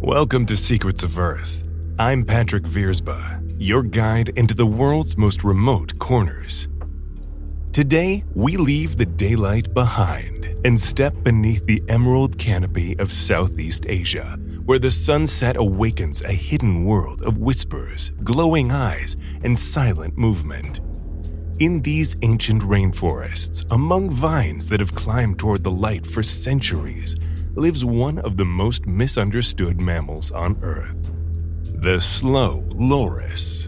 Welcome to Secrets of Earth. I'm Patrick Vierzba, your guide into the world's most remote corners. Today, we leave the daylight behind and step beneath the emerald canopy of Southeast Asia, where the sunset awakens a hidden world of whispers, glowing eyes, and silent movement. In these ancient rainforests, among vines that have climbed toward the light for centuries, lives one of the most misunderstood mammals on Earth, the slow loris.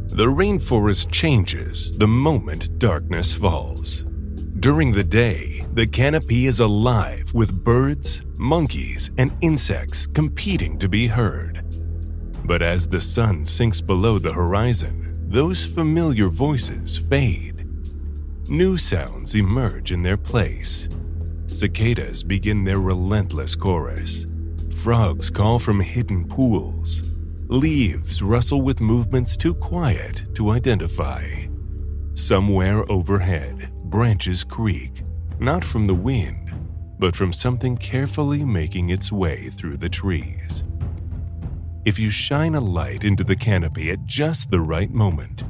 The rainforest changes the moment darkness falls. During the day, the canopy is alive with birds, monkeys, and insects competing to be heard. But as the sun sinks below the horizon, those familiar voices fade. New sounds emerge in their place. Cicadas begin their relentless chorus. Frogs call from hidden pools. Leaves rustle with movements too quiet to identify. Somewhere overhead, branches creak, not from the wind, but from something carefully making its way through the trees. If you shine a light into the canopy at just the right moment,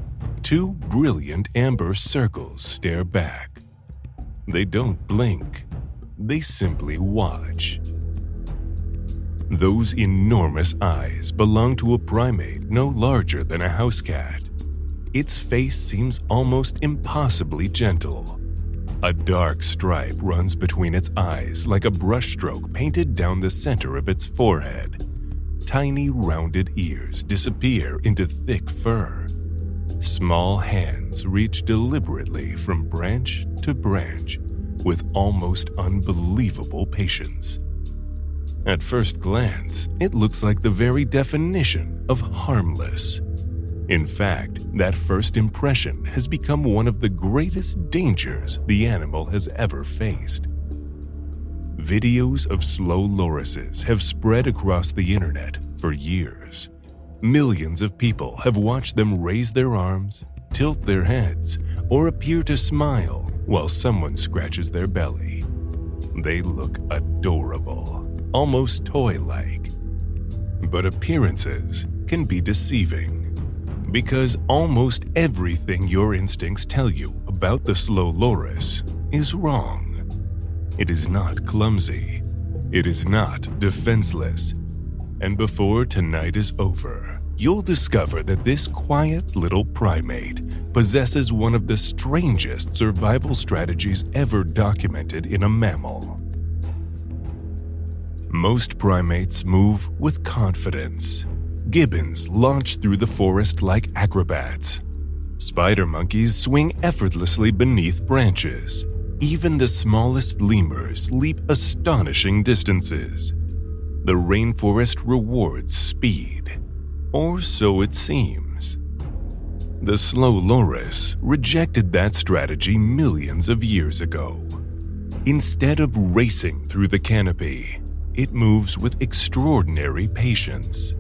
two brilliant amber circles stare back. They don't blink, they simply watch. Those enormous eyes belong to a primate no larger than a house cat. Its face seems almost impossibly gentle. A dark stripe runs between its eyes like a brushstroke painted down the center of its forehead. Tiny rounded ears disappear into thick fur. Small hands reach deliberately from branch to branch with almost unbelievable patience. At first glance, it looks like the very definition of harmless. In fact, that first impression has become one of the greatest dangers the animal has ever faced. Videos of slow lorises have spread across the internet for years. Millions of people have watched them raise their arms, tilt their heads, or appear to smile while someone scratches their belly. They look adorable, almost toy-like. But appearances can be deceiving. Because almost everything your instincts tell you about the slow loris is wrong. It is not clumsy. It is not defenseless. And before tonight is over, you'll discover that this quiet little primate possesses one of the strangest survival strategies ever documented in a mammal. Most primates move with confidence. Gibbons launch through the forest like acrobats. Spider monkeys swing effortlessly beneath branches. Even the smallest lemurs leap astonishing distances. The rainforest rewards speed, or so it seems. The slow loris rejected that strategy millions of years ago. Instead of racing through the canopy, it moves with extraordinary patience.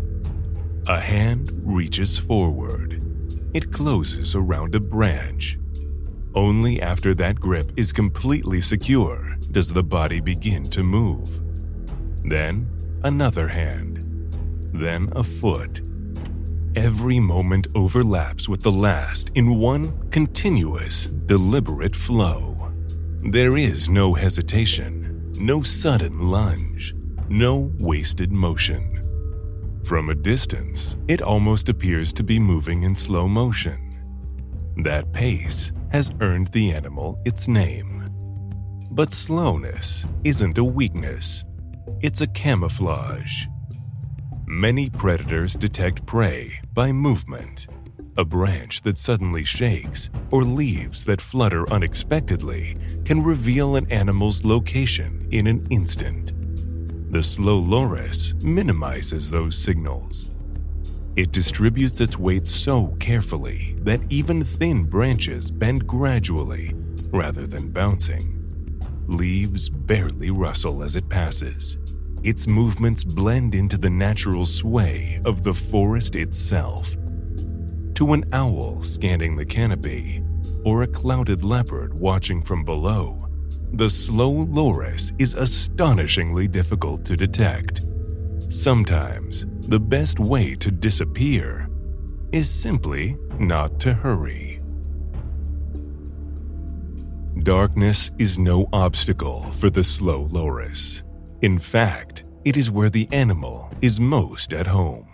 A hand reaches forward. It closes around a branch. Only after that grip is completely secure does the body begin to move. Then another hand. Then a foot. Every moment overlaps with the last in one continuous, deliberate flow. There is no hesitation, no sudden lunge, no wasted motion. From a distance, it almost appears to be moving in slow motion. That pace has earned the animal its name. But slowness isn't a weakness. It's a camouflage. Many predators detect prey by movement. A branch that suddenly shakes or leaves that flutter unexpectedly can reveal an animal's location in an instant. The slow loris minimizes those signals. It distributes its weight so carefully that even thin branches bend gradually rather than bouncing. Leaves barely rustle as it passes. Its movements blend into the natural sway of the forest itself. To an owl scanning the canopy, or a clouded leopard watching from below, the slow loris is astonishingly difficult to detect. Sometimes, the best way to disappear is simply not to hurry. Darkness is no obstacle for the slow loris. In fact, it is where the animal is most at home.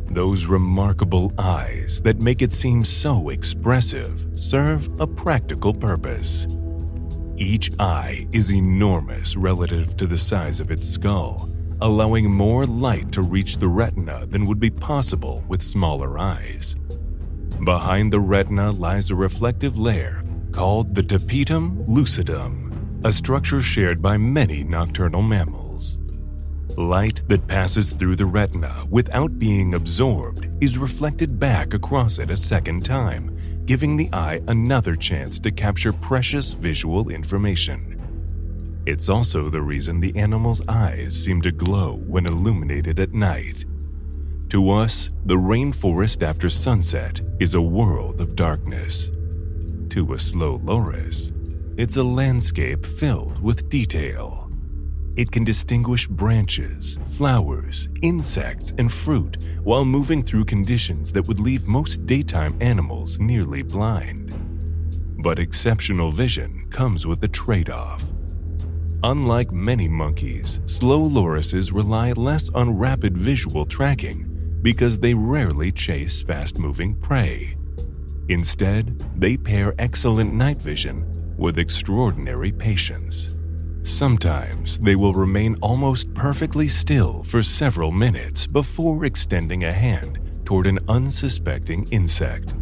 Those remarkable eyes that make it seem so expressive serve a practical purpose. Each eye is enormous relative to the size of its skull, allowing more light to reach the retina than would be possible with smaller eyes. Behind the retina lies a reflective layer called the tapetum lucidum, a structure shared by many nocturnal mammals. Light that passes through the retina without being absorbed is reflected back across it a second time, giving the eye another chance to capture precious visual information. It's also the reason the animal's eyes seem to glow when illuminated at night. To us, the rainforest after sunset is a world of darkness. To a slow loris, it's a landscape filled with detail. It can distinguish branches, flowers, insects, and fruit while moving through conditions that would leave most daytime animals nearly blind. But exceptional vision comes with a trade-off. Unlike many monkeys, slow lorises rely less on rapid visual tracking because they rarely chase fast-moving prey. Instead, they pair excellent night vision with extraordinary patience. Sometimes they will remain almost perfectly still for several minutes before extending a hand toward an unsuspecting insect.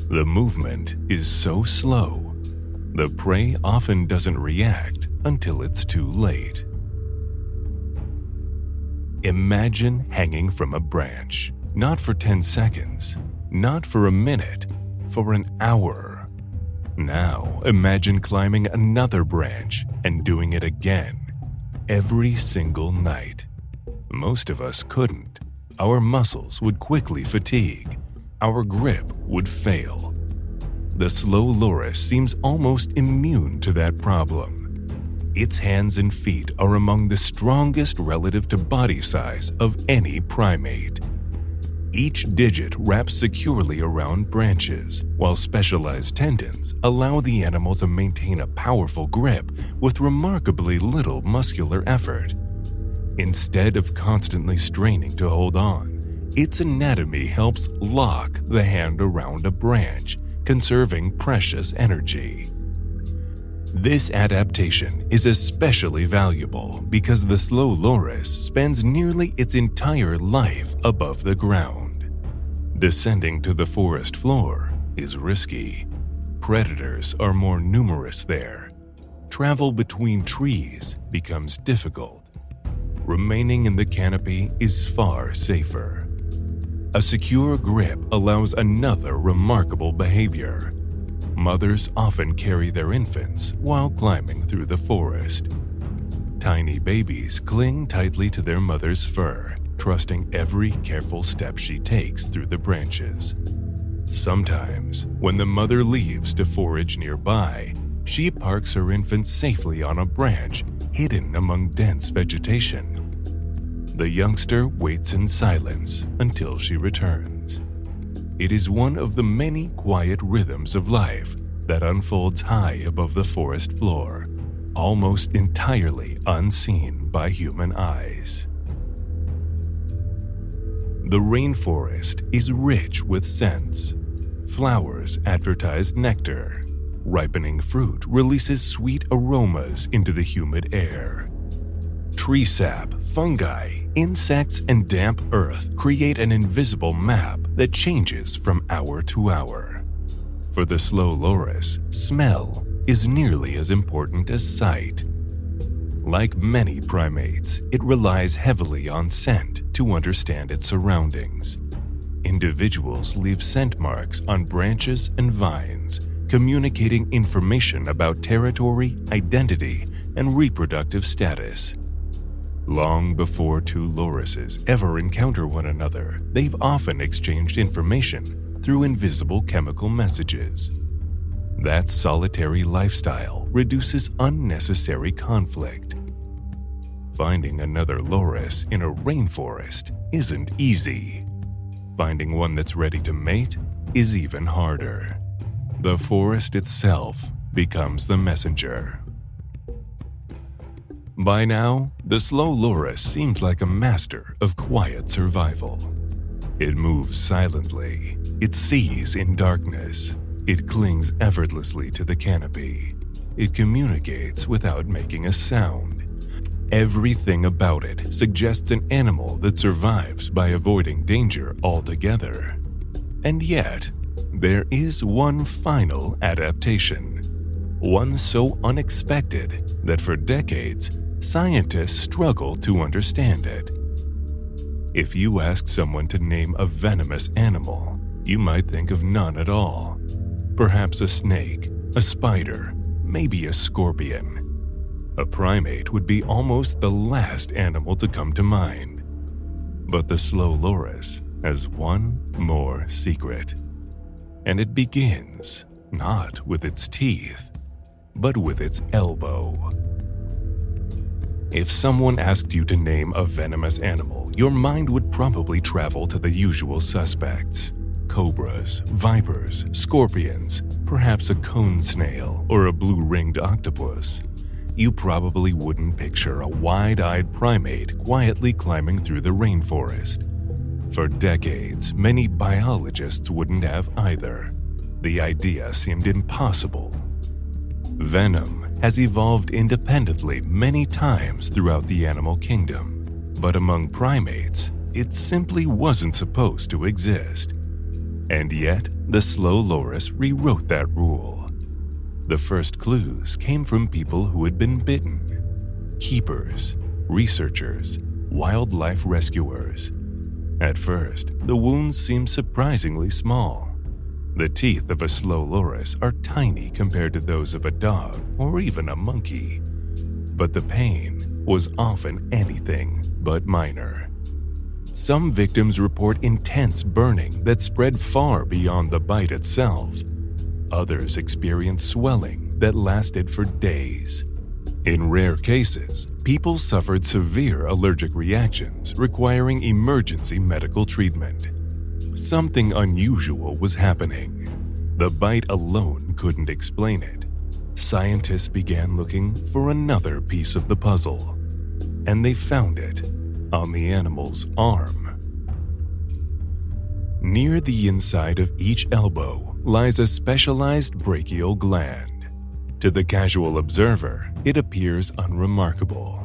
The movement is so slow, the prey often doesn't react until it's too late. Imagine hanging from a branch, not for 10 seconds, not for a minute, for an hour. Now imagine climbing another branch and doing it again, every single night. Most of us couldn't. Our muscles would quickly fatigue. Our grip would fail. The slow loris seems almost immune to that problem. Its hands and feet are among the strongest relative to body size of any primate. Each digit wraps securely around branches, while specialized tendons allow the animal to maintain a powerful grip with remarkably little muscular effort. Instead of constantly straining to hold on, its anatomy helps lock the hand around a branch, conserving precious energy. This adaptation is especially valuable because the slow loris spends nearly its entire life above the ground. Descending to the forest floor is risky. Predators are more numerous there. Travel between trees becomes difficult. Remaining in the canopy is far safer. A secure grip allows another remarkable behavior. Mothers often carry their infants while climbing through the forest. Tiny babies cling tightly to their mother's fur, trusting every careful step she takes through the branches. Sometimes, when the mother leaves to forage nearby, she parks her infant safely on a branch hidden among dense vegetation. The youngster waits in silence until she returns. It is one of the many quiet rhythms of life that unfolds high above the forest floor, almost entirely unseen by human eyes. The rainforest is rich with scents. Flowers advertise nectar. Ripening fruit releases sweet aromas into the humid air. Tree sap, fungi, insects, and damp earth create an invisible map that changes from hour to hour. For the slow loris, smell is nearly as important as sight. Like many primates, it relies heavily on scent to understand its surroundings. Individuals leave scent marks on branches and vines, communicating information about territory, identity, and reproductive status. Long before two lorises ever encounter one another, they've often exchanged information through invisible chemical messages. That solitary lifestyle reduces unnecessary conflict. Finding another loris in a rainforest isn't easy. Finding one that's ready to mate is even harder. The forest itself becomes the messenger. By now, the slow loris seems like a master of quiet survival. It moves silently, it sees in darkness, it clings effortlessly to the canopy, it communicates without making a sound. Everything about it suggests an animal that survives by avoiding danger altogether. And yet, there is one final adaptation. One so unexpected that for decades, scientists struggle to understand it. If you ask someone to name a venomous animal, you might think of none at all. Perhaps a snake, a spider, maybe a scorpion. A primate would be almost the last animal to come to mind. But the slow loris has one more secret. And it begins not with its teeth, but with its elbow. If someone asked you to name a venomous animal, your mind would probably travel to the usual suspects. Cobras, vipers, scorpions, perhaps a cone snail or a blue-ringed octopus. You probably wouldn't picture a wide-eyed primate quietly climbing through the rainforest. For decades, many biologists wouldn't have either. The idea seemed impossible. Venom has evolved independently many times throughout the animal kingdom, but among primates, it simply wasn't supposed to exist. And yet, the slow loris rewrote that rule. The first clues came from people who had been bitten: keepers, researchers, wildlife rescuers. At first, the wounds seemed surprisingly small. The teeth of a slow loris are tiny compared to those of a dog or even a monkey. But the pain was often anything but minor. Some victims report intense burning that spread far beyond the bite itself. Others experienced swelling that lasted for days. In rare cases, people suffered severe allergic reactions requiring emergency medical treatment. Something unusual was happening. The bite alone couldn't explain it. Scientists began looking for another piece of the puzzle, and they found it on the animal's arm. Near the inside of each elbow lies a specialized brachial gland. To the casual observer, it appears unremarkable.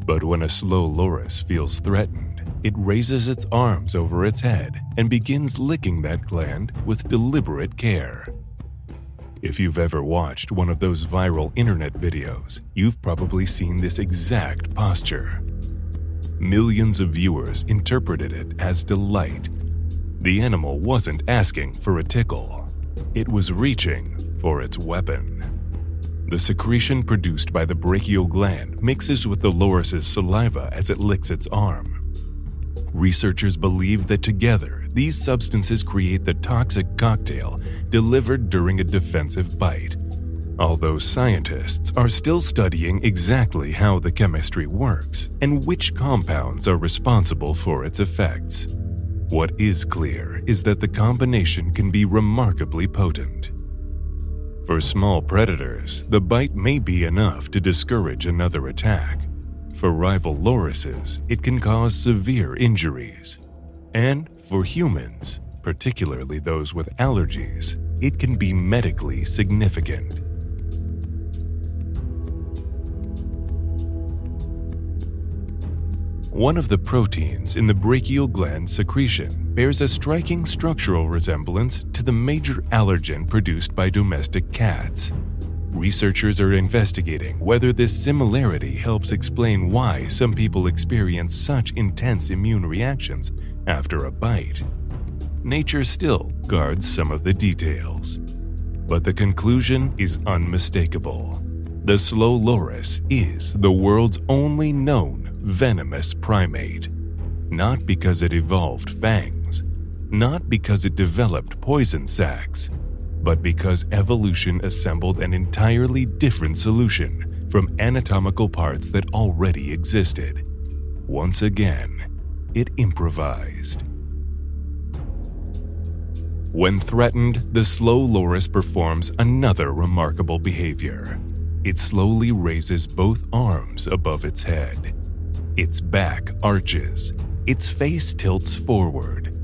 But when a slow loris feels threatened, it raises its arms over its head and begins licking that gland with deliberate care. If you've ever watched one of those viral internet videos, you've probably seen this exact posture. Millions of viewers interpreted it as delight. The animal wasn't asking for a tickle. It was reaching for its weapon. The secretion produced by the brachial gland mixes with the loris's saliva as it licks its arm. Researchers believe that together, these substances create the toxic cocktail delivered during a defensive bite. Although scientists are still studying exactly how the chemistry works and which compounds are responsible for its effects. What is clear is that the combination can be remarkably potent. For small predators, the bite may be enough to discourage another attack. For rival lorises, it can cause severe injuries. And for humans, particularly those with allergies, it can be medically significant. One of the proteins in the brachial gland secretion bears a striking structural resemblance to the major allergen produced by domestic cats. Researchers are investigating whether this similarity helps explain why some people experience such intense immune reactions after a bite. Nature still guards some of the details, but the conclusion is unmistakable. The slow loris is the world's only known venomous primate, not because it evolved fangs, not because it developed poison sacs, but because evolution assembled an entirely different solution from anatomical parts that already existed. Once again, it improvised. When threatened, the slow loris performs another remarkable behavior. It slowly raises both arms above its head. Its back arches. Its face tilts forward.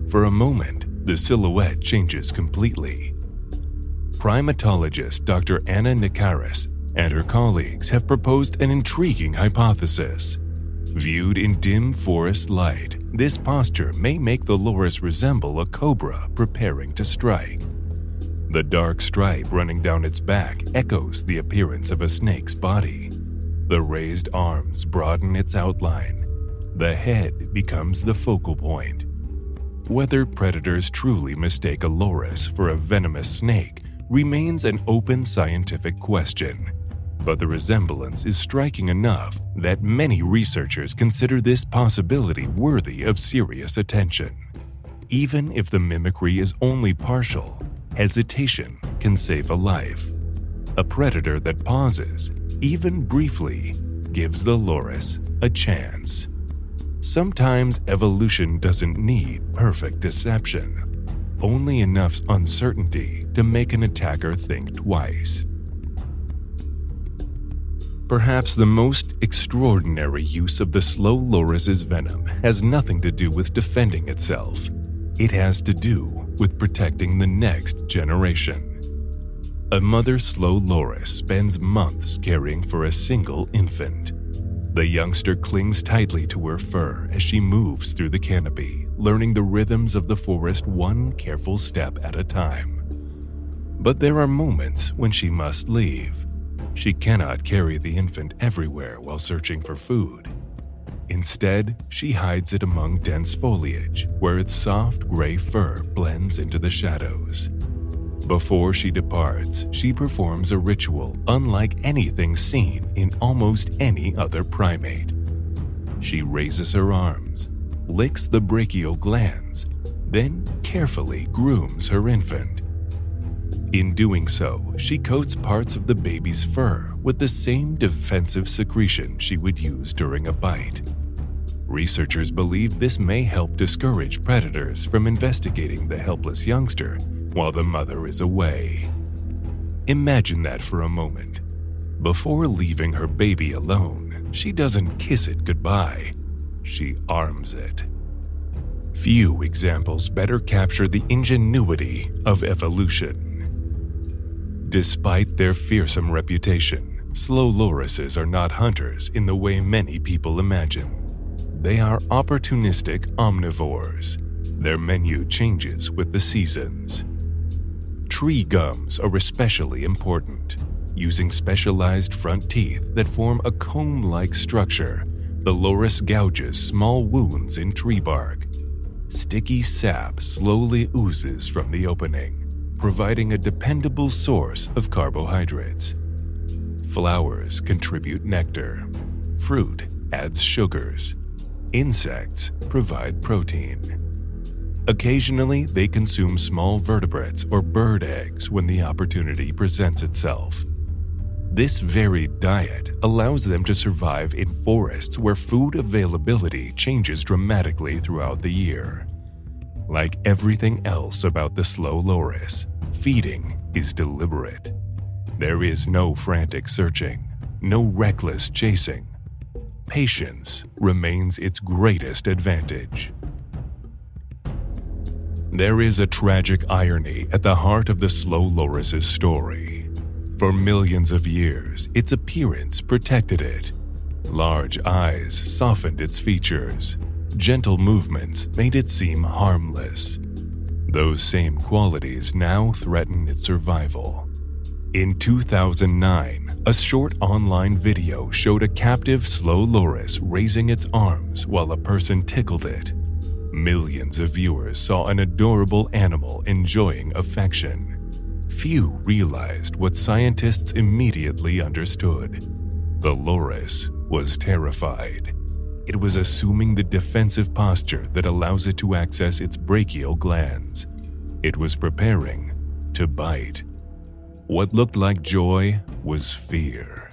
For a moment, the silhouette changes completely. Primatologist Dr. Anna Nikaris and her colleagues have proposed an intriguing hypothesis. Viewed in dim forest light, this posture may make the loris resemble a cobra preparing to strike. The dark stripe running down its back echoes the appearance of a snake's body. The raised arms broaden its outline. The head becomes the focal point. Whether predators truly mistake a loris for a venomous snake remains an open scientific question, but the resemblance is striking enough that many researchers consider this possibility worthy of serious attention. Even if the mimicry is only partial, hesitation can save a life. A predator that pauses, even briefly, gives the loris a chance. Sometimes evolution doesn't need perfect deception, only enough uncertainty to make an attacker think twice. Perhaps the most extraordinary use of the slow loris's venom has nothing to do with defending itself. It has to do with protecting the next generation. A mother slow loris spends months caring for a single infant. The youngster clings tightly to her fur as she moves through the canopy, learning the rhythms of the forest one careful step at a time. But there are moments when she must leave. She cannot carry the infant everywhere while searching for food. Instead, she hides it among dense foliage, where its soft gray fur blends into the shadows. Before she departs, she performs a ritual unlike anything seen in almost any other primate. She raises her arms, licks the brachial glands, then carefully grooms her infant. In doing so, she coats parts of the baby's fur with the same defensive secretion she would use during a bite. Researchers believe this may help discourage predators from investigating the helpless youngster while the mother is away. Imagine that for a moment. Before leaving her baby alone, she doesn't kiss it goodbye. She arms it. Few examples better capture the ingenuity of evolution. Despite their fearsome reputation, slow lorises are not hunters in the way many people imagine. They are opportunistic omnivores. Their menu changes with the seasons. Tree gums are especially important. Using specialized front teeth that form a comb-like structure, the loris gouges small wounds in tree bark. Sticky sap slowly oozes from the opening, providing a dependable source of carbohydrates. Flowers contribute nectar. Fruit adds sugars. Insects provide protein. Occasionally, they consume small vertebrates or bird eggs when the opportunity presents itself. This varied diet allows them to survive in forests where food availability changes dramatically throughout the year. Like everything else about the slow loris, feeding is deliberate. There is no frantic searching, no reckless chasing. Patience remains its greatest advantage. There is a tragic irony at the heart of the slow loris's story. For millions of years, its appearance protected it. Large eyes softened its features. Gentle movements made it seem harmless. Those same qualities now threaten its survival. In 2009, a short online video showed a captive slow loris raising its arms while a person tickled it. Millions of viewers saw an adorable animal enjoying affection. Few realized what scientists immediately understood. The loris was terrified. It was assuming the defensive posture that allows it to access its brachial glands. It was preparing to bite. What looked like joy was fear.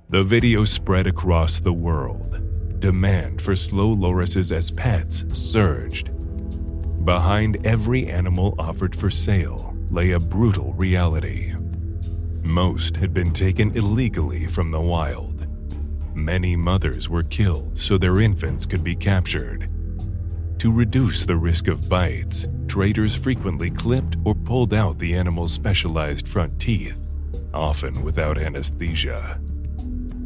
The video spread across the world. Demand for slow lorises as pets surged. Behind every animal offered for sale lay a brutal reality. Most had been taken illegally from the wild. Many mothers were killed so their infants could be captured. To reduce the risk of bites, traders frequently clipped or pulled out the animal's specialized front teeth, often without anesthesia.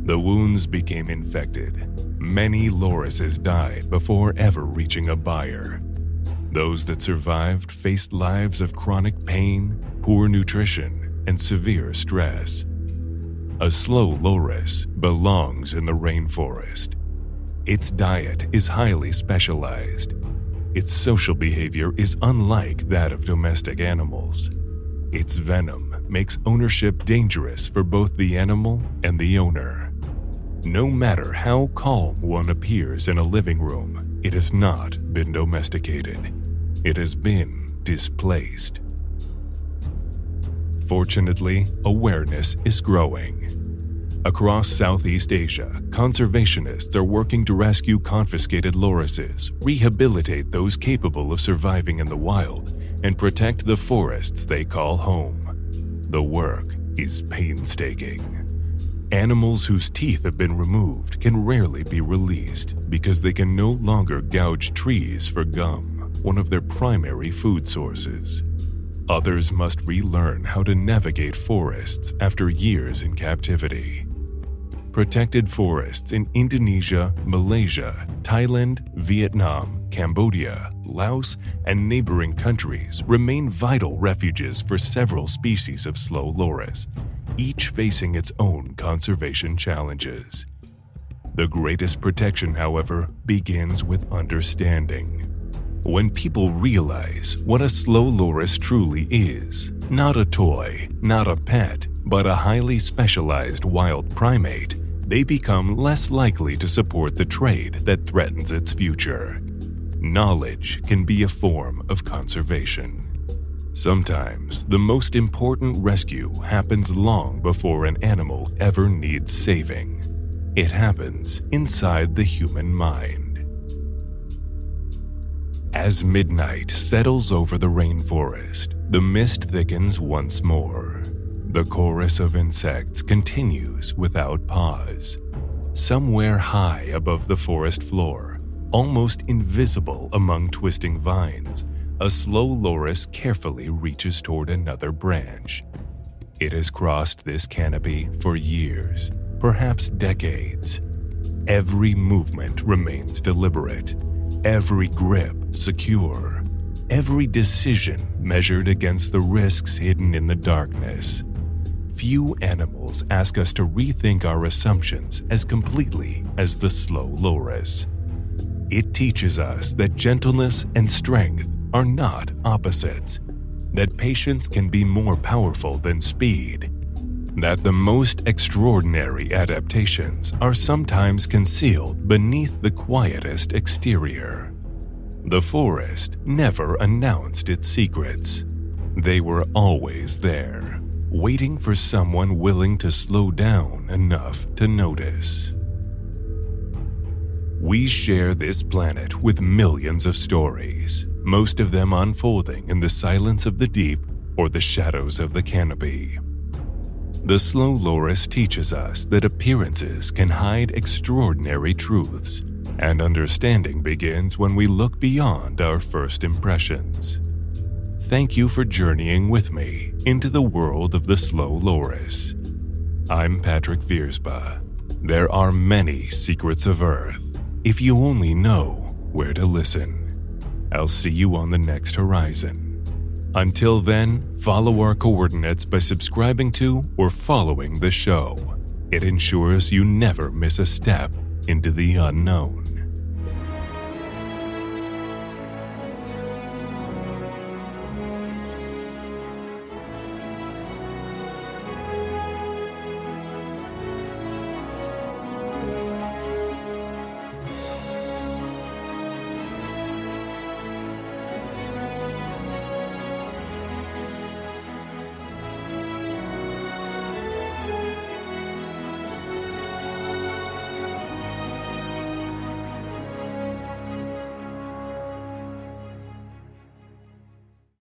The wounds became infected. Many lorises died before ever reaching a buyer. Those that survived faced lives of chronic pain, poor nutrition, and severe stress. A slow loris belongs in the rainforest. Its diet is highly specialized. Its social behavior is unlike that of domestic animals. Its venom makes ownership dangerous for both the animal and the owner. No matter how calm one appears in a living room, it has not been domesticated. It has been displaced. Fortunately, awareness is growing. Across Southeast Asia, conservationists are working to rescue confiscated lorises, rehabilitate those capable of surviving in the wild, and protect the forests they call home. The work is painstaking. Animals whose teeth have been removed can rarely be released because they can no longer gouge trees for gum, one of their primary food sources. Others must relearn how to navigate forests after years in captivity. Protected forests in Indonesia, Malaysia, Thailand, Vietnam, Cambodia, Laos, and neighboring countries remain vital refuges for several species of slow loris, each facing its own conservation challenges. The greatest protection, however, begins with understanding. When people realize what a slow loris truly is, not a toy, not a pet, but a highly specialized wild primate, they become less likely to support the trade that threatens its future. Knowledge can be a form of conservation. Sometimes, the most important rescue happens long before an animal ever needs saving. It happens inside the human mind. As midnight settles over the rainforest, the mist thickens once more. The chorus of insects continues without pause. Somewhere high above the forest floor, almost invisible among twisting vines, a slow loris carefully reaches toward another branch. It has crossed this canopy for years, perhaps decades. Every movement remains deliberate, every grip secure, every decision measured against the risks hidden in the darkness. Few animals ask us to rethink our assumptions as completely as the slow loris. It teaches us that gentleness and strength are not opposites, that patience can be more powerful than speed, that the most extraordinary adaptations are sometimes concealed beneath the quietest exterior. The forest never announced its secrets. They were always there, waiting for someone willing to slow down enough to notice. We share this planet with millions of stories, most of them unfolding in the silence of the deep or the shadows of the canopy. The slow loris teaches us that appearances can hide extraordinary truths, and understanding begins when we look beyond our first impressions. Thank you for journeying with me into the world of the slow loris. I'm Patrick Vierzba. There are many secrets of Earth, if you only know where to listen. I'll see you on the next horizon. Until then, follow our coordinates by subscribing to or following the show. It ensures you never miss a step into the unknown.